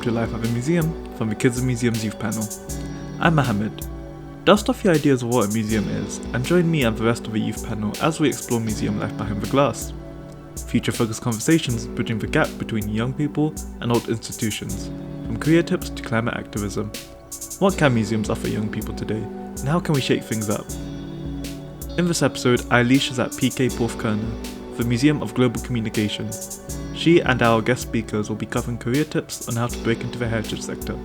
to Life at the Museum from the Kids and Museums Youth Panel. I'm Mohammed. Dust off your ideas of what a museum is and join me and the rest of the youth panel as we explore museum life behind the glass. Future-focused conversations bridging the gap between young people and old institutions, from career tips to climate activism. What can museums offer young people today, and how can we shake things up? In this episode, Eilish is at PK Porthcurno, the Museum of Global Communication. She and our guest speakers will be covering career tips on how to break into the heritage sector.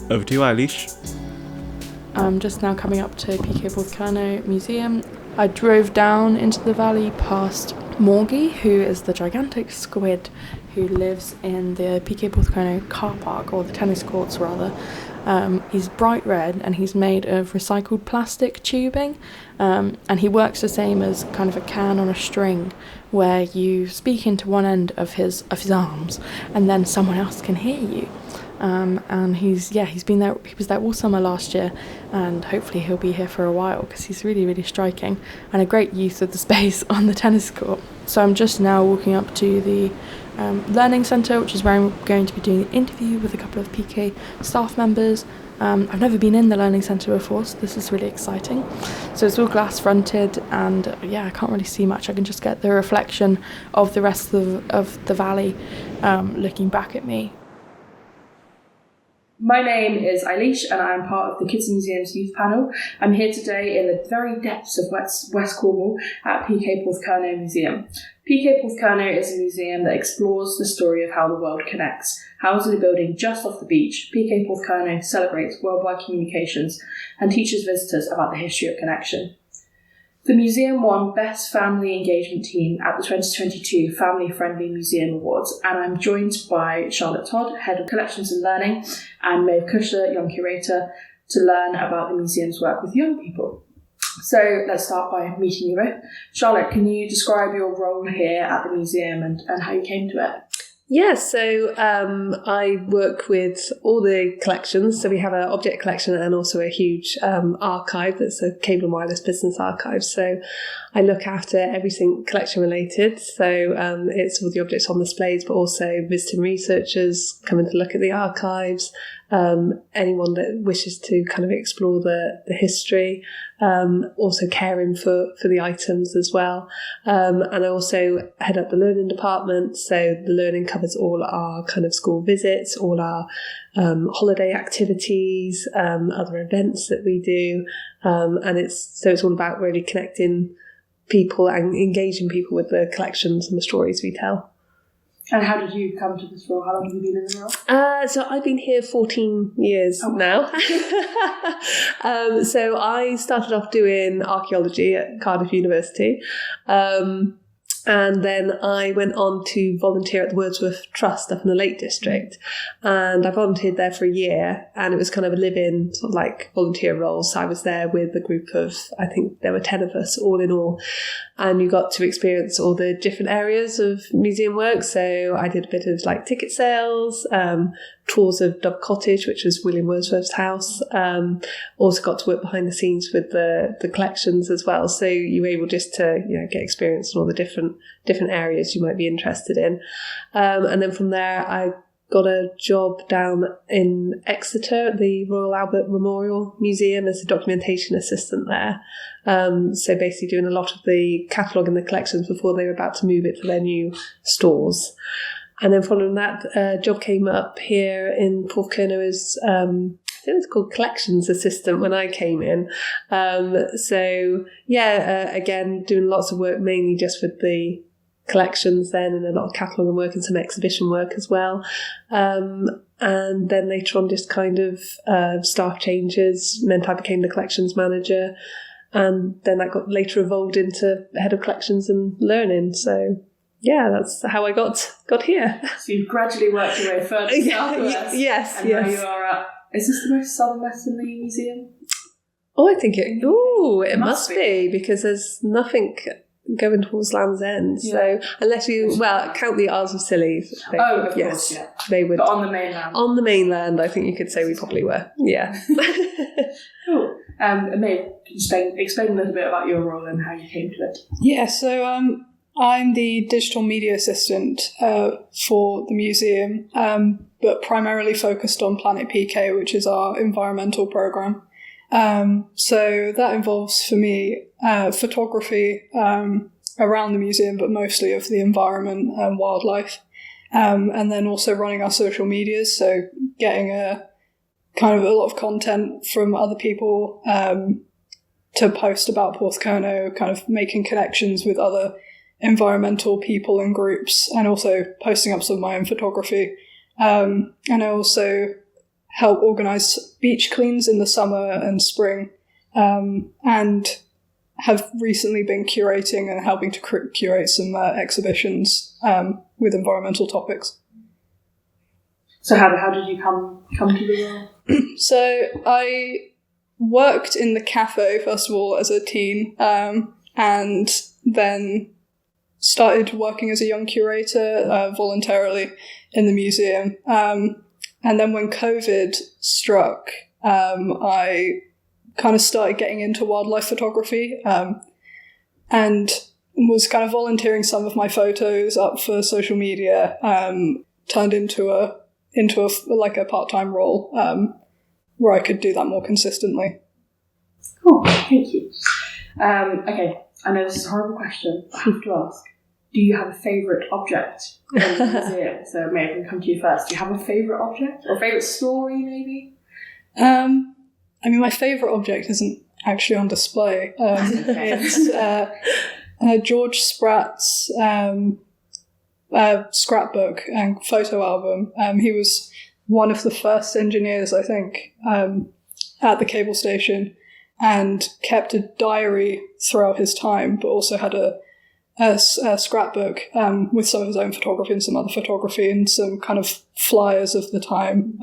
Over to you, Eilish. I'm just now coming up to PK Porthcurno Museum. I drove down into the valley past Morgie, who is the gigantic squid who lives in the PK Porthcurno car park, or the tennis courts rather. He's bright red and he's made of recycled plastic tubing, and he works the same as kind of a can on a string, where you speak into one end of his arms and then someone else can hear you. And he's been there. He was there all summer last year, and hopefully he'll be here for a while because he's really, really striking and a great use of the space on the tennis court. So I'm just now walking up to the learning centre, which is where I'm going to be doing an interview with a couple of PK staff members. I've never been in the learning centre before, so this is really exciting. So it's all glass fronted, and I can't really see much. I can just get the reflection of the rest of the valley looking back at me. My name is Eilish and I am part of the Kids and Museums Youth Panel. I'm here today in the very depths of West Cornwall at PK Porthcurno Museum. PK Porthcurno is a museum that explores the story of how the world connects. Housed in a building just off the beach, PK Porthcurno celebrates worldwide communications and teaches visitors about the history of connection. The museum won Best Family Engagement Team at the 2022 Family Friendly Museum Awards, and I'm joined by Charlotte Todd, Head of Collections and Learning, and Maeve Cushla, Young Curator, to learn about the museum's work with young people. So let's start by meeting you both. Charlotte, can you describe your role here at the museum and how you came to it? Yeah, so I work with all the collections. So we have an object collection and also a huge archive that's a cable and wireless business archive. So I look after everything collection related. So it's all the objects on displays, but also visiting researchers coming to look at the archives, anyone that wishes to kind of explore the history, also caring for the items as well. And I also head up the learning department. So the learning covers all our kind of school visits, all our holiday activities, other events that we do. And it's all about really connecting people and engaging people with the collections and the stories we tell. And how did you come to this role? How long have you been in the role? So I've been here 14 years now. So I started off doing archaeology at Cardiff University. And then I went on to volunteer at the Wordsworth Trust up in the Lake District. And I volunteered there for a year, and it was kind of a live-in sort of like volunteer role. So I was there with a group of, I think there were 10 of us all in all. And you got to experience all the different areas of museum work. So I did a bit of like ticket sales, tours of Dove Cottage, which was William Wordsworth's house. Also got to work behind the scenes with the collections as well. So you were able just to get experience in all the different areas you might be interested in. And then from there, I got a job down in Exeter at the Royal Albert Memorial Museum as a documentation assistant there. So basically doing a lot of the catalogue and the collections before they were about to move it to their new stores. And then following that, a job came up here in Porthcurno as, I think it was called collections assistant when I came in. Again, doing lots of work, mainly just with the collections then, and a lot of catalogue work and some exhibition work as well. And then later on, just kind of staff changes meant I became the collections manager. And then that got later evolved into head of collections and learning. So yeah, that's how I got here. So you've gradually worked your way further southwest. Yes. Now you are at, is this the most southern-westerly museum? Oh, I think it must be, because there's nothing going towards Land's End. Yeah. So unless you, count the Isles of Scilly. Of course, yeah. They would. But on the mainland. On the mainland, I think you could say we probably were. Yeah. Cool. And Maeve, can you explain a little bit about your role and how you came to it? Yeah, so I'm the digital media assistant for the museum, but primarily focused on Planet PK, which is our environmental programme. So that involves, for me, photography around the museum, but mostly of the environment and wildlife. And then also running our social medias, so getting a lot of content from other people to post about Porthcurno, kind of making connections with other environmental people and groups, and also posting up some of my own photography. And I also help organise beach cleans in the summer and spring, and have recently been curating and helping to curate some exhibitions with environmental topics. So how did you come to the role? So I worked in the cafe, first of all, as a teen, and then started working as a young curator voluntarily in the museum. And then when COVID struck, I kind of started getting into wildlife photography, and was kind of volunteering some of my photos up for social media, turned into a part-time role where I could do that more consistently. Cool, thank you. Okay, I know this is a horrible question, but I have to ask. Do you have a favourite object in the museum? So maybe I can come to you first. Do you have a favourite object? Or a favourite story, maybe? I mean, my favourite object isn't actually on display. It's George Spratt's scrapbook and photo album. He was one of the first engineers, I think, at the cable station, and kept a diary throughout his time, but also had a scrapbook with some of his own photography and some other photography and some kind of flyers of the time.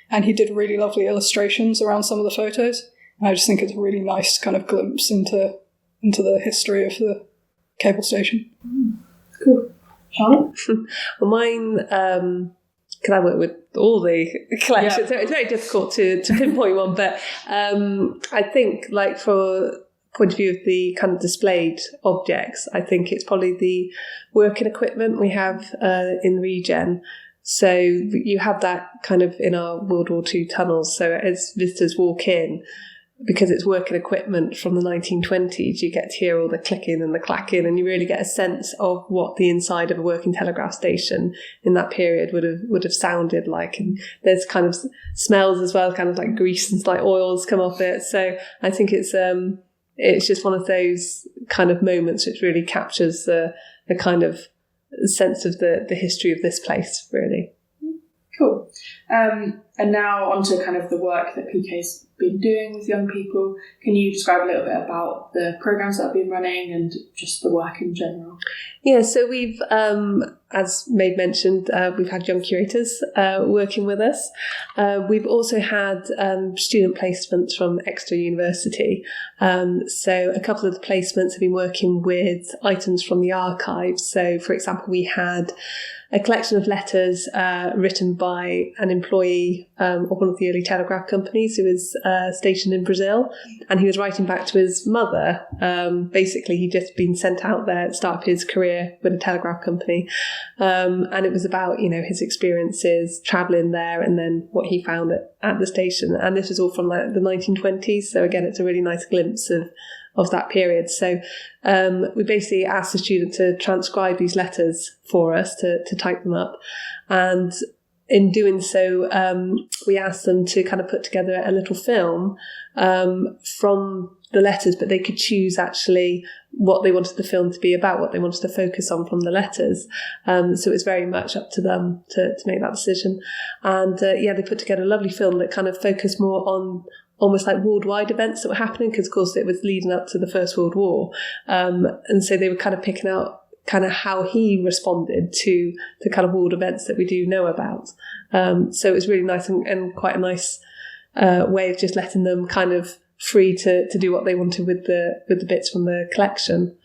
And he did really lovely illustrations around some of the photos. And I just think it's a really nice kind of glimpse into the history of the cable station. Cool. Charlotte? Well, mine, because I work with all the collections, so it's very difficult to pinpoint one, but I think, like, for point of view of the kind of displayed objects, I think it's probably the working equipment we have in Regen. So you have that kind of in our World War II tunnels. So as visitors walk in, because it's working equipment from the 1920s, you get to hear all the clicking and the clacking, and you really get a sense of what the inside of a working telegraph station in that period would have sounded like. And there's kind of smells as well, kind of like grease and like oils come off it. So I think it's just one of those kind of moments which really captures the kind of sense of the history of this place, really. Cool. And now onto kind of the work that PK's been doing with young people. Can you describe a little bit about the programmes that have been running and just the work in general? Yeah, so we've, as Maeve mentioned, we've had young curators working with us. We've also had student placements from Exeter University. So a couple of the placements have been working with items from the archives. So, for example, we had a collection of letters written by an employee of one of the early telegraph companies who was stationed in Brazil, and he was writing back to his mother. Basically, he'd just been sent out there at the start of his career with a telegraph company, and it was about, you know, his experiences travelling there and then what he found at the station. And this was all from like the 1920s, so again, it's a really nice glimpse of that period. So we basically asked the student to transcribe these letters for us, to type them up. And in doing so, we asked them to kind of put together a little film from the letters, but they could choose actually what they wanted the film to be about, what they wanted to focus on from the letters. So it's very much up to them to make that decision. And they put together a lovely film that kind of focused more on almost like worldwide events that were happening, because of course it was leading up to the First World War. And so they were kind of picking out kind of how he responded to the kind of world events that we do know about. So it was really nice and quite a nice way of just letting them kind of free to do what they wanted with the bits from the collection.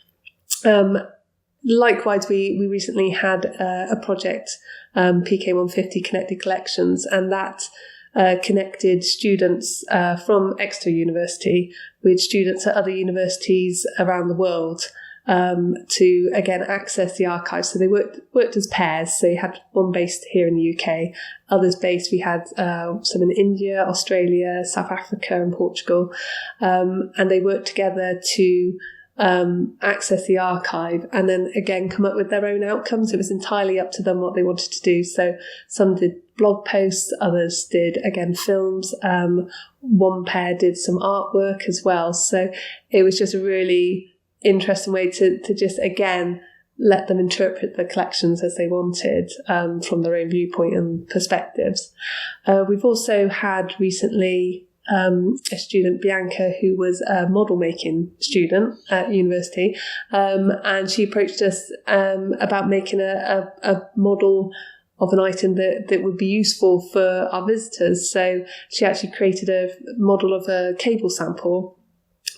Likewise, we recently had a project, PK 150 Connected Collections, and that connected students from Exeter University with students at other universities around the world. to again access the archives. So they worked as pairs. So you had one based here in the UK, others based. We had some in India, Australia, South Africa, and Portugal, and they worked together to access the archive and then again come up with their own outcomes. It was entirely up to them what they wanted to do. So some did blog posts, others did again films. One pair did some artwork as well. So it was just a really interesting way to just again let them interpret the collections as they wanted, from their own viewpoint and perspectives. We've also had recently a student, Bianca, who was a model making student at university, and she approached us about making a model of an item that would be useful for our visitors. So she actually created a model of a cable sample,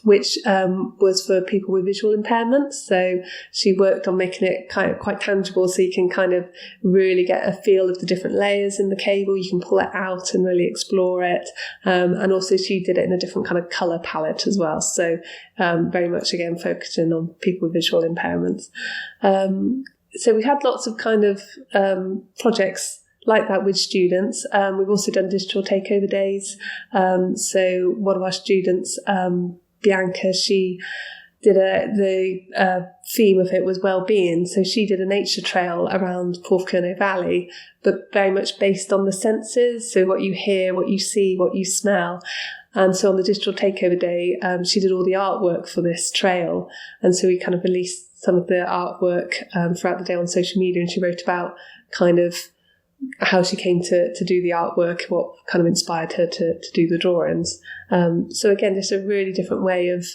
which was for people with visual impairments. So she worked on making it kind of quite tangible, so you can kind of really get a feel of the different layers in the cable. You can pull it out and really explore it. And also she did it in a different kind of colour palette as well. So very much, again, focusing on people with visual impairments. So we had lots of kind of projects like that with students. We've also done digital takeover days. So one of our students, Bianca, she did the theme of it was well-being. So she did a nature trail around Porthcurno Valley, but very much based on the senses. So what you hear, what you see, what you smell. And so on the digital takeover day, she did all the artwork for this trail. And so we kind of released some of the artwork throughout the day on social media, and she wrote about kind of how she came to do the artwork, what kind of inspired her to do the drawings. So again, just a really different way of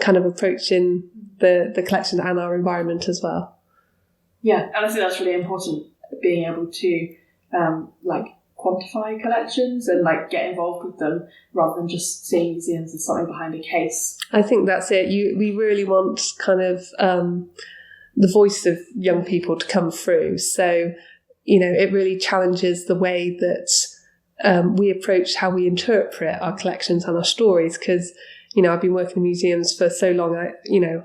kind of approaching the collection and our environment as well. Yeah, and I think that's really important, being able to quantify collections and get involved with them rather than just seeing museums as something behind a case. I think that's it. We really want kind of the voice of young people to come through. So, it really challenges the way that we approach how we interpret our collections and our stories, because, I've been working in museums for so long,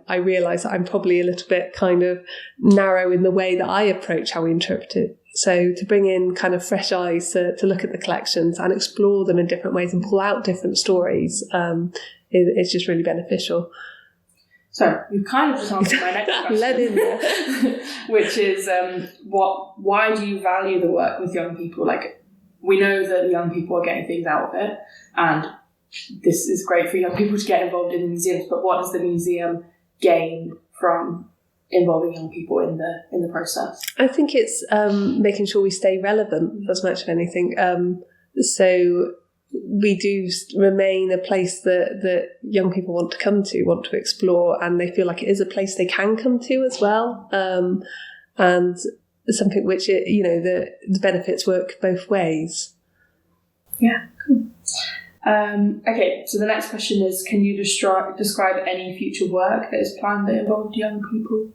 I realise that I'm probably a little bit kind of narrow in the way that I approach how we interpret it. So to bring in kind of fresh eyes to look at the collections and explore them in different ways and pull out different stories is just really beneficial. So you've kind of just answered my next question. Let in there. Which is, why do you value the work with young people? We know that young people are getting things out of it, and this is great for young people to get involved in the museums, but what does the museum gain from involving young people in the process? I think it's making sure we stay relevant as much of anything. So we do remain a place that young people want to come to, want to explore, and they feel like it is a place they can come to as well. And something which, the benefits work both ways. Yeah, cool. Okay, so the next question is, can you describe any future work that is planned that involved young people?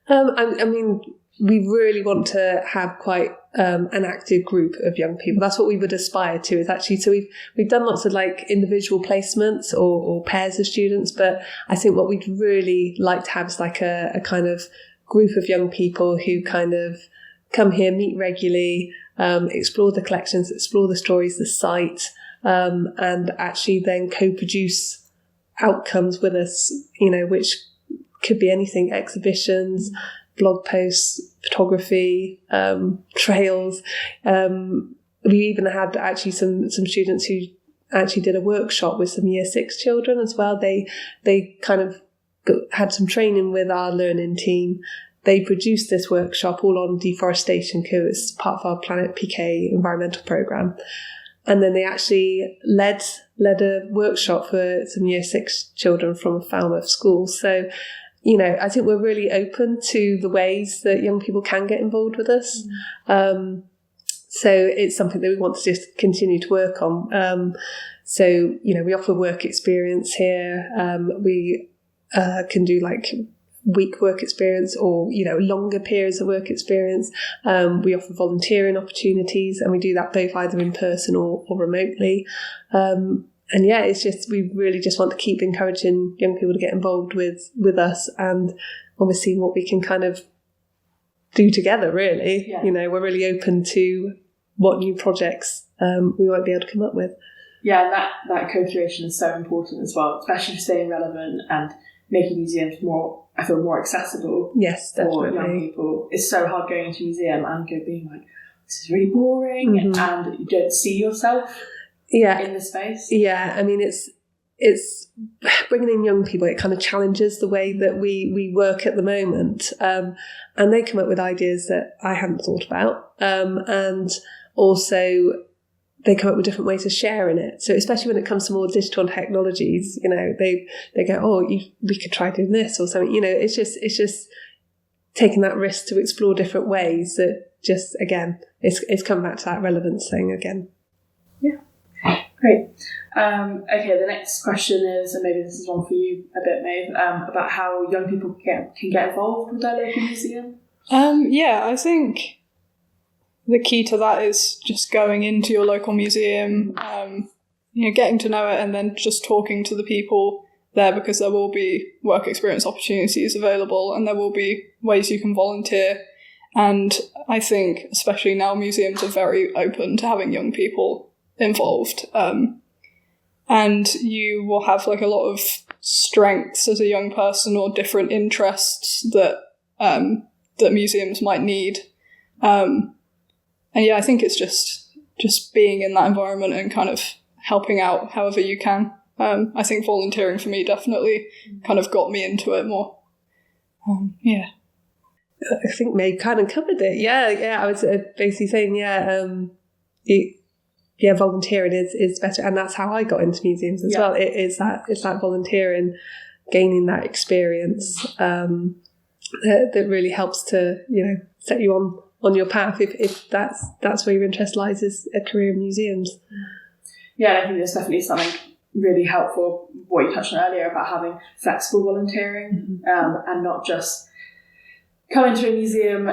I mean, we really want to have quite an active group of young people. That's what we would aspire to, is actually, so we've done lots of individual placements or pairs of students, but I think what we'd really like to have is a kind of group of young people who kind of come here, meet regularly, explore the collections, explore the stories, the site, and actually then co-produce outcomes with us, which could be anything: exhibitions, blog posts, photography, trails. We even had actually some students who actually did a workshop with some Year 6 children as well. They kind of had some training with our learning team. They produced this workshop all on deforestation, because it's part of our Planet PK environmental programme. And then they actually led a workshop for some Year 6 children from Falmouth school. So, I think we're really open to the ways that young people can get involved with us. So it's something that we want to just continue to work on. So, we offer work experience here. We can do week work experience or, longer periods of work experience. We offer volunteering opportunities, and we do that both either in person or remotely. yeah, it's just, we really just want to keep encouraging young people to get involved with us, and obviously what we can kind of do together, really. Yeah. You know, we're really open to what new projects we might be able to come up with. Yeah, and that co-curation is so important as well, especially for staying relevant and making museums more accessible. Yes, definitely. For young people. It's so hard going into a museum and being like, this is really boring, Mm-hmm. and you don't see yourself in the space. Yeah, I mean, it's bringing in young people. It kind of challenges the way that we work at the moment, and they come up with ideas that I hadn't thought about, and also they come up with different ways of sharing it. So especially when it comes to more digital technologies, you know, they go, oh, we could try doing this or something. You know, it's just taking that risk to explore different ways that just, again, it's come back to that relevance thing again. Yeah, great. Okay, the next question is, and maybe this is one for you a bit, Maeve, about how young people can get involved with their local museum. Yeah, I think the key to that is just going into your local museum, getting to know it, and then just talking to the people there, because there will be work experience opportunities available and there will be ways you can volunteer. And I think, especially now, museums are very open to having young people involved. And you will have like a lot of strengths as a young person, or different interests that museums might need. And yeah, I think it's just being in that environment and kind of helping out however you can. I think volunteering for me definitely kind of got me into it more. Yeah. I think Maeve kind of covered it. Yeah. I was basically saying, volunteering is better, and that's how I got into museums as well. It's that volunteering, gaining that experience that really helps to, you know, set you on your path if that's where your interest lies, is a career in museums. Yeah, I think there's definitely something really helpful, what you touched on earlier, about having flexible volunteering, and not just come into a museum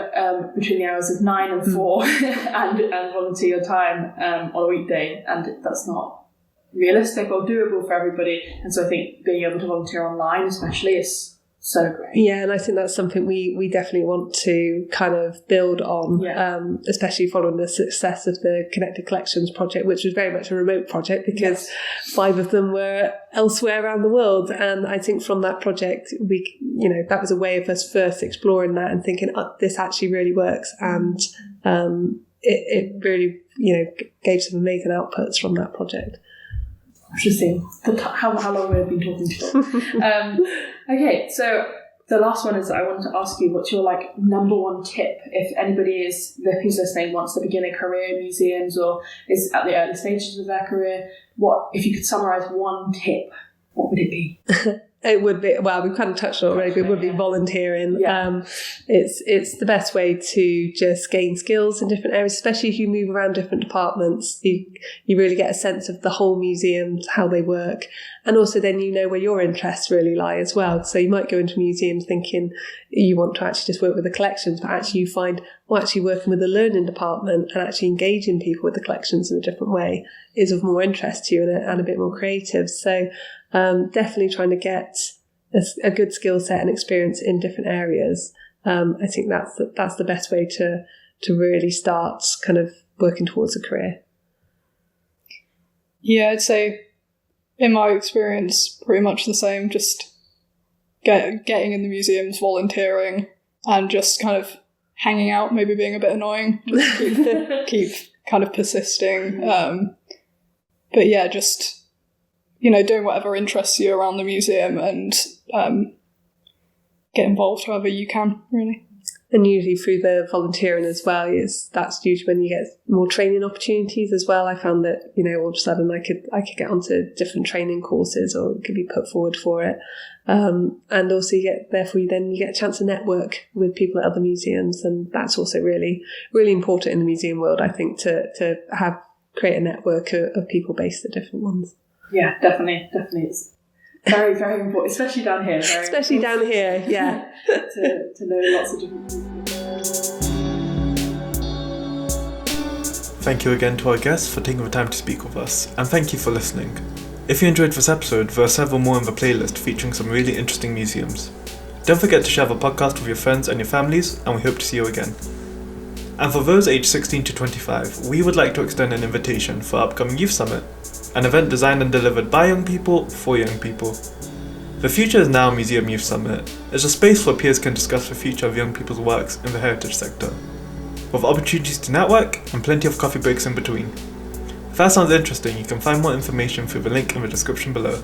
between the hours of 9 and 4 and volunteer your time on a weekday, and that's not realistic or doable for everybody. And so I think being able to volunteer online especially is so great. Yeah, and I think that's something we definitely want to kind of build on, especially following the success of the Connected Collections project, which was very much a remote project because 5 of them were elsewhere around the world. And I think from that project, that was a way of us first exploring that and thinking, this actually really works. And it really, gave some amazing outputs from that project. Interesting. How long we've been talking for. Okay, so the last one is, I wanted to ask you, what's your number one tip if anybody who's listening wants to begin a career in museums or is at the early stages of their career? What, if you could summarise one tip, what would it be? It would be, well, we've kind of touched on it already, but it would be volunteering. Yeah. It's the best way to just gain skills in different areas, especially if you move around different departments. You really get a sense of the whole museum, how they work. And also then you know where your interests really lie as well. So you might go into museums thinking you want to actually just work with the collections, but actually you find, actually working with the learning department and actually engaging people with the collections in a different way is of more interest to you and a bit more creative. So definitely trying to get a good skill set and experience in different areas. I think that's the best way to really start kind of working towards a career. Yeah, I'd say in my experience, pretty much the same. Just getting in the museums, volunteering, and just kind of hanging out, maybe being a bit annoying. Just keep kind of persisting. But yeah, just doing whatever interests you around the museum and get involved however you can, really. And usually through the volunteering as well, that's usually when you get more training opportunities as well. I found that, all of a sudden I could get onto different training courses or could be put forward for it. And also you get a chance to network with people at other museums. And that's also really, really important in the museum world, I think, to create a network of people based at different ones. Yeah, definitely. It's very, very important, especially down here. Yeah. to know lots of different people. Thank you again to our guests for taking the time to speak with us, and thank you for listening. If you enjoyed this episode, there are several more in the playlist featuring some really interesting museums. Don't forget to share the podcast with your friends and your families, and we hope to see you again. And for those aged 16 to 25, we would like to extend an invitation for our upcoming Youth Summit, an event designed and delivered by young people for young people. The Future is Now Museum Youth Summit is a space where peers can discuss the future of young people's works in the heritage sector, with opportunities to network and plenty of coffee breaks in between. If that sounds interesting, you can find more information through the link in the description below.